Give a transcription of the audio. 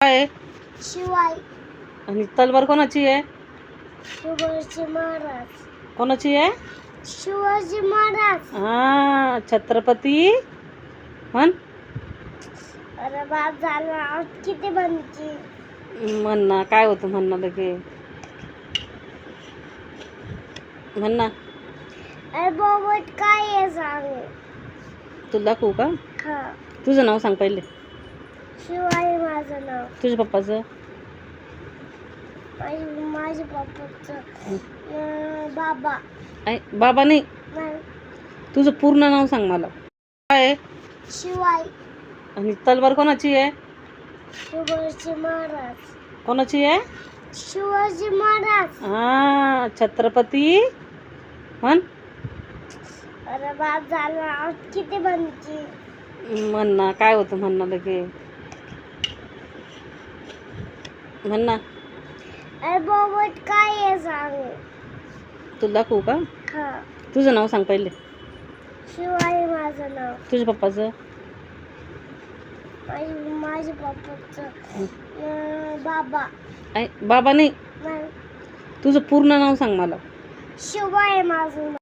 काय आहे? शिवाय आणि तलवार कोणाची आहे? शिवाजी महाराज. कोणाची आहे? शिवाजी महाराज. हा, छत्रपती म्हण. अरे बाप झाला किती बनची. म्हण ना, काय होतं म्हण ना लगे. म्हण ना. अरे बाबत काय आहे सांग. तुला दाखवू का? हा, तुझं नाव सांग पहिले. शिवाय माझं नाव. तुझ्या पप्पाचं? माझ्या पप्पाचं बाबा. बाबा नाही, नाही. तुझं पूर्ण नाव सांग मला. काय आहे? शिवाय आणि तलवार कोणाची आहे? शिवाजी महाराज. कोणाची आहे? शिवाजी महाराज. हा, छत्रपती म्हण. अरे बाप झाला किती बनची. म्हण ना, काय होतं म्हण ना लगे. म्हण ना. अरे बाबत काय आहे सांग. तुला दाखवू का? हा, तुझं नाव सांग पहिले. शिवाय माझं नाव. तुझ्या पप्पाचं? माझ्या पप्पाचं बाबा. बाबा नाही, नाही. तुझं पूर्ण नाव सांग मला. शिवाय माझं नाव.